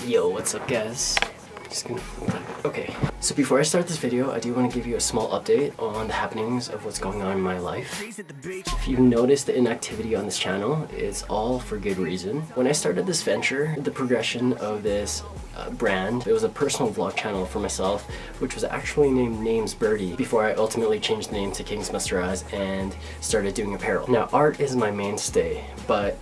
Yo, what's up guys? Okay, so before I start this video, I do want to give you a small update on the happenings of what's going on in my life. If you've noticed the inactivity on this channel, it's all for good reason. When I started this venture, the progression of this brand, it was a personal vlog channel for myself, which was actually named Names Birdie, before I ultimately changed the name to King's Mustard Eyes and started doing apparel. Now, art is my mainstay, but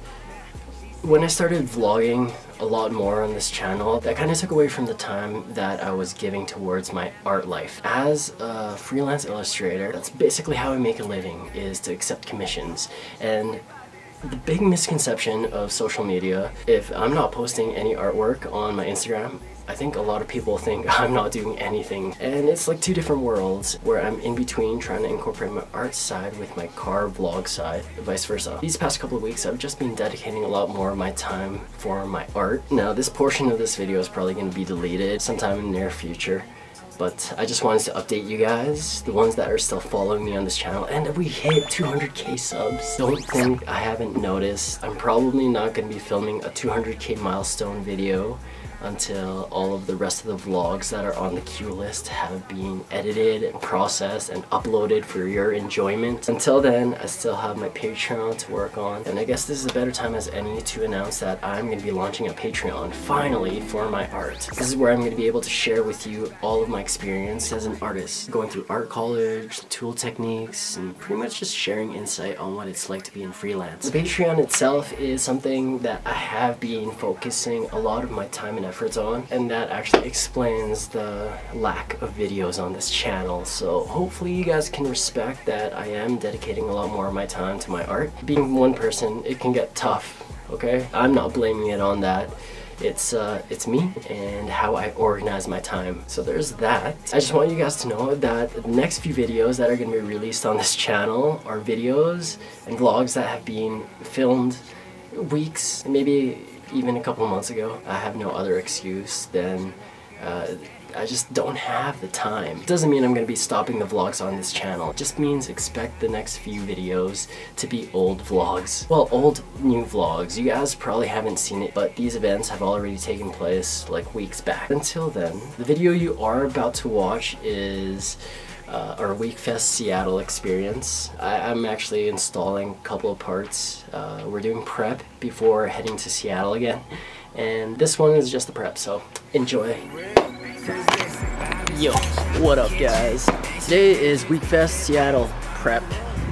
when I started vlogging a lot more on this channel, that kind of took away from the time that I was giving towards my art life. As a freelance illustrator, that's basically how I make a living, is to accept commissions. And the big misconception of social media, if I'm not posting any artwork on my Instagram, I think a lot of people think I'm not doing anything. And it's like two different worlds where I'm in between trying to incorporate my art side with my car vlog side, vice versa. These past couple of weeks, I've just been dedicating a lot more of my time for my art. Now, this portion of this video is probably going to be deleted sometime in the near future. But I just wanted to update you guys, the ones that are still following me on this channel, and we hit 200k subs. Don't think I haven't noticed. I'm probably not going to be filming a 200k milestone video until all of the rest of the vlogs that are on the queue list have been edited and processed and uploaded for your enjoyment. Until then, I still have my Patreon to work on, and I guess this is a better time as any to announce that I'm going to be launching a Patreon, finally, for my art. This is where I'm going to be able to share with you all of my experience as an artist, going through art college, tool techniques, and pretty much just sharing insight on what it's like to be in freelance. The Patreon itself is something that I have been focusing a lot of my time and efforts on, and that actually explains the lack of videos on this channel. So hopefully you guys can respect that I am dedicating a lot more of my time to my art. Being one person, it can get tough, okay? I'm not blaming it on that. It's me and how I organize my time. So there's that. I just want you guys to know that the next few videos that are going to be released on this channel are videos and vlogs that have been filmed weeks, maybe even a couple months ago. I have no other excuse than I just don't have the time. It doesn't mean I'm going to be stopping the vlogs on this channel. It just means expect the next few videos to be old vlogs. Well, old new vlogs. You guys probably haven't seen it, but these events have already taken place like weeks back. Until then, the video you are about to watch is our WeekFest Seattle experience. I'm actually installing a couple of parts. We're doing prep before heading to Seattle again, and this one is just the prep, so enjoy. Yo, what up guys? Today is WeekFest Seattle prep.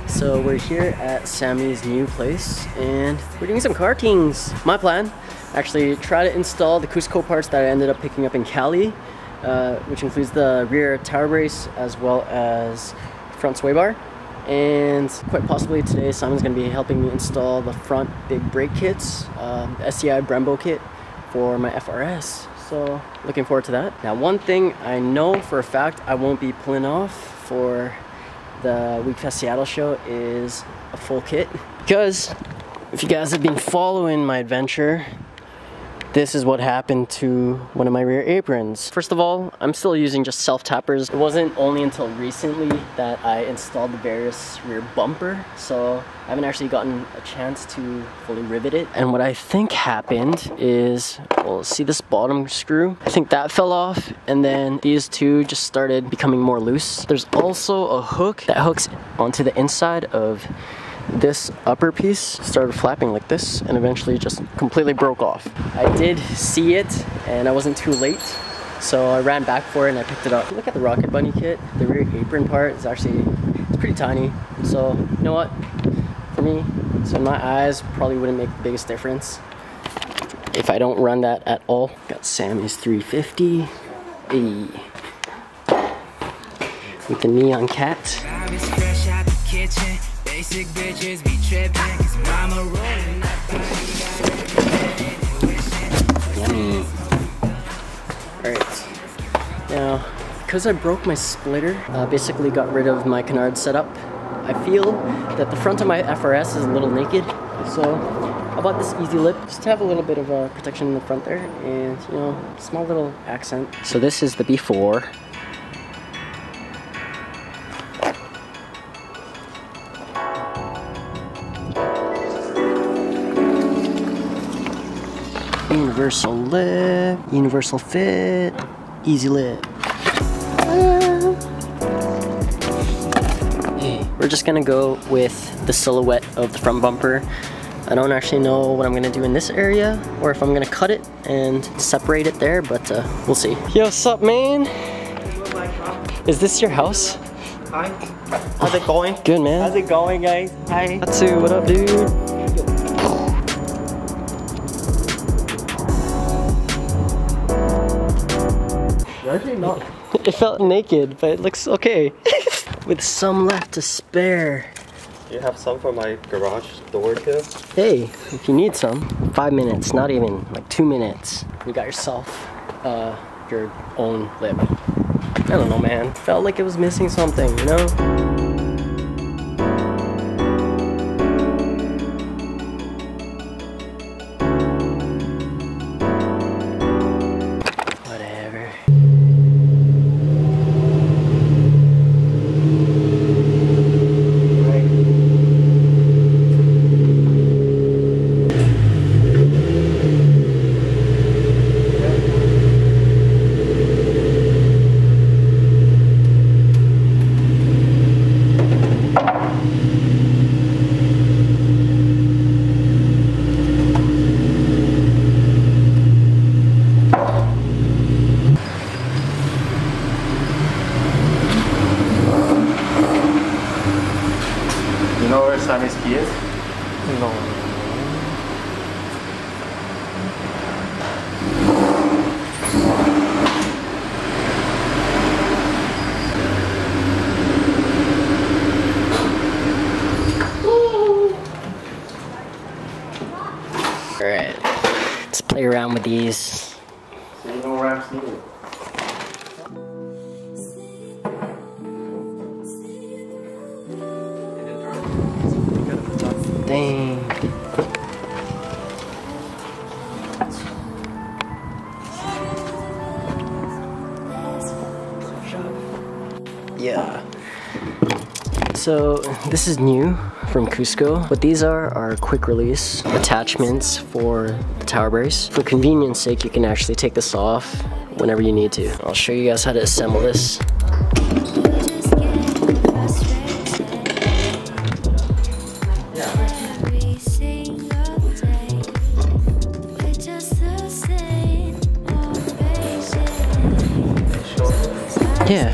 So we're here at Sammy's new place and we're doing some kartings. My plan, actually try to install the Cusco parts that I ended up picking up in Cali, which includes the rear tower brace as well as front sway bar. And quite possibly today Simon's going to be helping me install the front big brake kits, SCI Brembo kit for my FRS. So looking forward to that. Now, one thing I know for a fact I won't be pulling off for the WeekFest Seattle show is a full kit, because if you guys have been following my adventure, this is what happened to one of my rear aprons. First of all, I'm still using just self-tappers. It wasn't only until recently that I installed the various rear bumper, so I haven't actually gotten a chance to fully rivet it. And what I think happened is, well, see this bottom screw? I think that fell off, and then these two just started becoming more loose. There's also a hook that hooks onto the inside of this upper piece, started flapping like this, and eventually just completely broke off. I did see it and I wasn't too late, so I ran back for it and I picked it up. Look at the Rocket Bunny kit. The rear apron part is actually, it's pretty tiny, so you know what, for me, so in my eyes, probably wouldn't make the biggest difference if I don't run that at all. Got Sammy's 350 with the neon cat. Basic bitches be tripping, 'cause mama rolling up. Yummy. Alright. Now, because I broke my splitter, basically got rid of my canard setup, I feel that the front of my FRS is a little naked. So I bought this Easy Lip just to have a little bit of protection in the front there, and you know, small little accent. So this is the before. Universal lift, universal fit, easy lift. We're just gonna go with the silhouette of the front bumper. I don't actually know what I'm gonna do in this area or if I'm gonna cut it and separate it there, but we'll see. Yo, what's up, man? Is this your house? Hi. How's it going? Good, man. How's it going, guys? Hi. Tatsu, what up, dude? You're actually not. It felt naked, but it looks okay. With some left to spare. Do you have some for my garage door too? Hey, if you need some, 5 minutes, not even, like 2 minutes. You got yourself your own lip. I don't know, man. Felt like it was missing something, you know? Whatever. You know where Sammy's key is? No. Alright, let's play around with these. So you know where I'm sneaking. Dang. Yeah. So this is new from Cusco. What these are quick release attachments for the tower brace. For convenience sake, you can actually take this off whenever you need to. I'll show you guys how to assemble this. Yeah.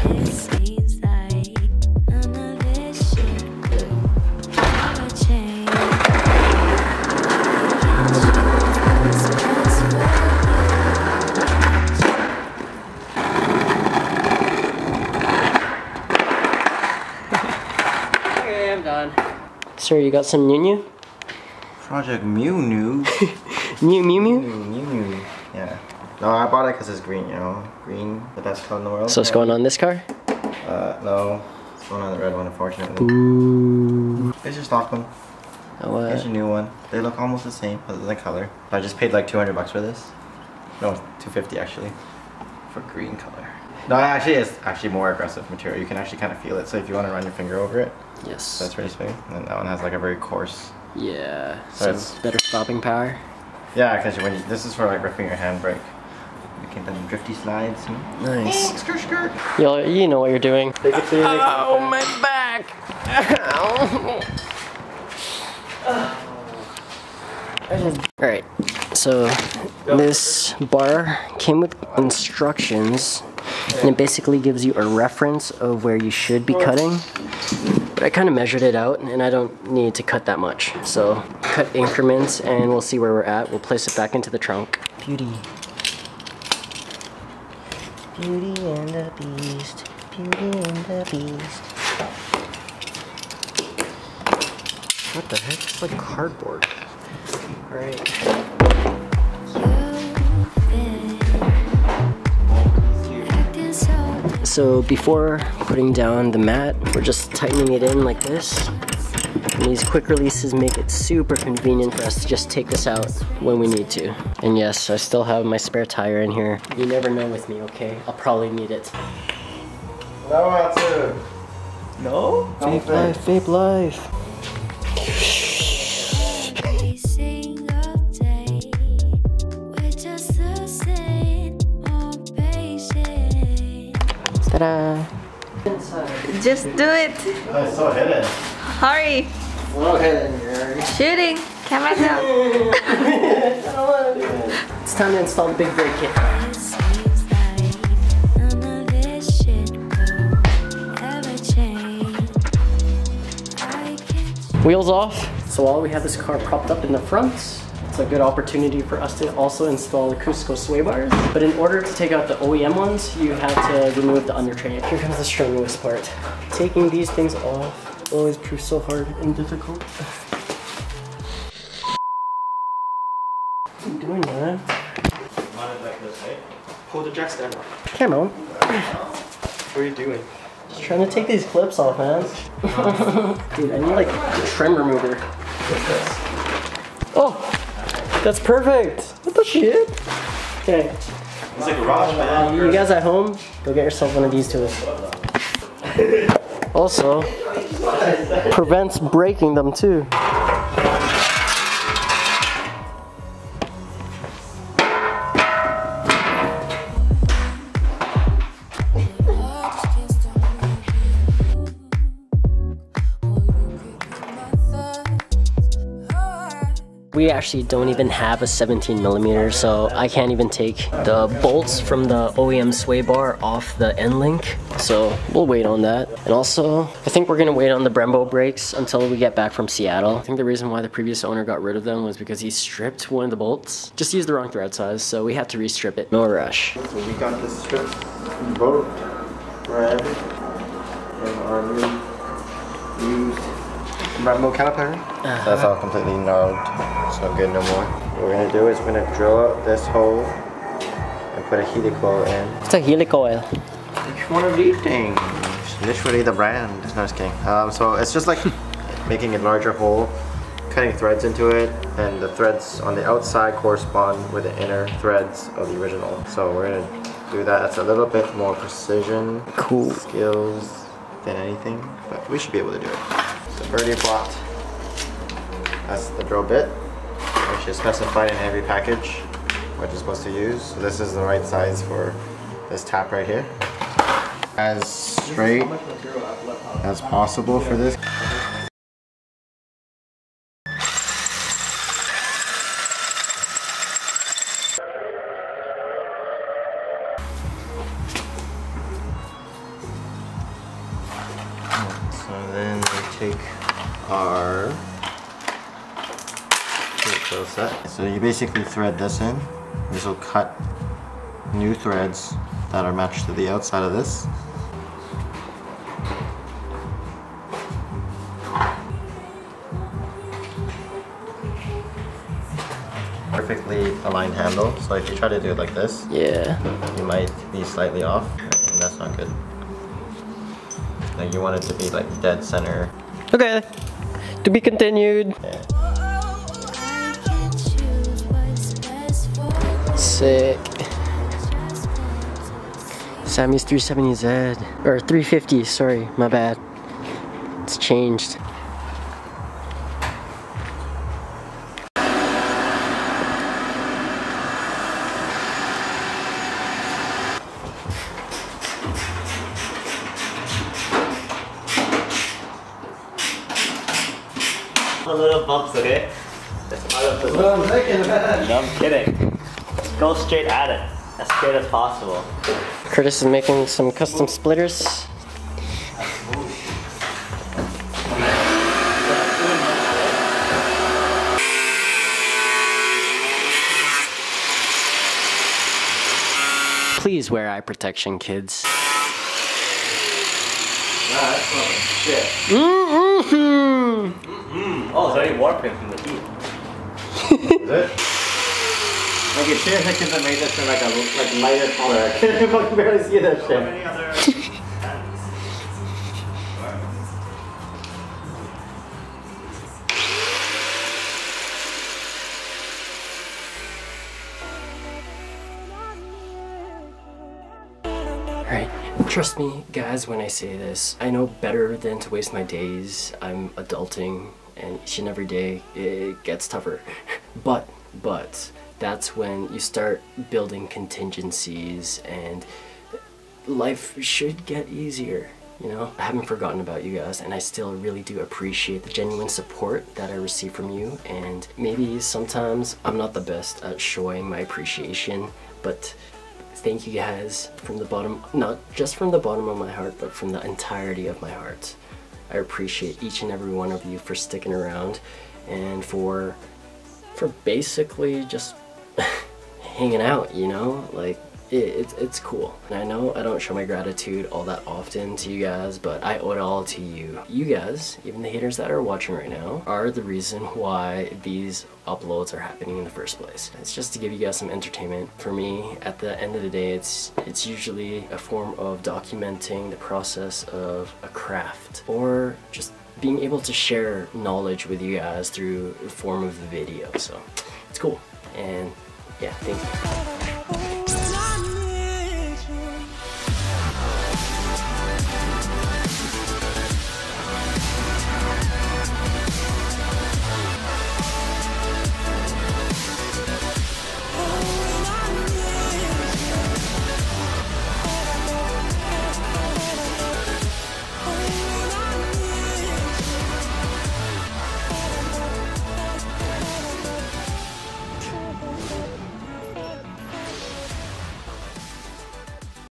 Okay, I'm done. Sir, you got some New? Project Mew New. Mew? Yeah. No, I bought it because it's green, you know? Green, the best color in the world. So it's going on this car? No. It's going on the red one, unfortunately. Ooh. It's your stock one. Oh, Here's your new one. They look almost the same, other than color. I just paid like 200 bucks for this. No, 250 actually. For green color. No, actually it's actually more aggressive material. You can actually kind of feel it. So if you want to run your finger over it, yes. that's pretty smooth. And then that one has like a very coarse. Yeah. So So it's better stopping power. Yeah, because when this is for like gripping your handbrake. You can do drifty slides. Nice. Skirt, skirt. You know what you're doing. Take it to your Oh, my back! Ow. Alright, so this bar came with instructions, and it basically gives you a reference of where you should be cutting. But I kind of measured it out, and I don't need to cut that much. So cut increments, and we'll see where we're at. We'll place it back into the trunk. Beauty. Beauty and the Beast. Beauty and the Beast. What the heck? It's like cardboard. Alright. So before putting down the mat, we're just tightening it in like this. And these quick releases make it super convenient for us to just take this out when we need to. And yes, I still have my spare tire in here. You never know with me, okay? I'll probably need it. No, that's it. No? Vape life, vape life. Ta-da! Just do it! Oh, it's so hidden. Hurry! So hidden. Shooting! Camera down! It's time to install the big brake kit. Wheels off. So while we have this car propped up in the front, it's a good opportunity for us to also install Cusco sway bars. But in order to take out the OEM ones, you have to remove the undertrain. Here comes the strenuous part. Taking these things off always proves so hard and difficult. What are you doing, man? Pull the jack stand up. Camera. What are you doing? Just trying to take these clips off, man. Dude, I need like a trim remover. Oh, that's perfect. What the shit? Okay. It's like a garage, man. You guys at home, go get yourself one of these tools. Also, prevents breaking them too. We actually don't even have a 17mm, so I can't even take the bolts from the OEM sway bar off the end link. So we'll wait on that. And also, I think we're gonna wait on the Brembo brakes until we get back from Seattle. I think the reason why the previous owner got rid of them was because he stripped one of the bolts. Just used the wrong thread size, so we had to restrip it. No rush. So we got this strip, both red, and our new used Brembo caliper. That's all completely gnarled. It's no good no more. What we're gonna do is we're gonna drill out this hole and put a helicoil in. It's a helicoil. Which one of these things? Literally the brand. No, just kidding. So it's just like making a larger hole, cutting threads into it, and the threads on the outside correspond with the inner threads of the original. So we're gonna do that. That's a little bit more precision, Cool skills than anything, but we should be able to do it. So Birdie bought that's the drill bit, which is specified in every package what you're supposed to use. So this is the right size for this tap right here. As straight as possible for this. So then we take our drill set. So you basically thread this in. This will cut new threads that are matched to the outside of this. Perfectly aligned handle. So if you try to do it like this, Yeah. you might be slightly off, and that's not good. Like you want it to be like dead center. Okay. To be continued. Yeah. Sick. Sammy's 370Z. Or 350, sorry, my bad. It's changed. A little bumps, okay? That's part of the look. No, I'm kidding. Go straight at it. As straight as possible. Curtis is making some custom splitters. Please wear eye protection, kids. That's fucking shit. Oh, it's already warping from the heat. Is it? Like it feels like if I made this in like a lighter color. I can't fucking barely see that How shit. many other pens? Alright, trust me guys when I say this. I know better than to waste my days. I'm adulting and each and every day it gets tougher. But that's when you start building contingencies and life should get easier. You know, I haven't forgotten about you guys, and I still really do appreciate the genuine support that I receive from you. And maybe sometimes I'm not the best at showing my appreciation, but thank you guys from the bottom, not just from the bottom of my heart, but from the entirety of my heart. I appreciate each and every one of you for sticking around and for basically just hanging out, you know? Like, it's cool. And I know I don't show my gratitude all that often to you guys, but I owe it all to you. You guys, even the haters that are watching right now, are the reason why these uploads are happening in the first place. It's just to give you guys some entertainment. For me, at the end of the day, it's usually a form of documenting the process of a craft, or just being able to share knowledge with you guys through the form of the video. So it's cool. And yeah, thank you.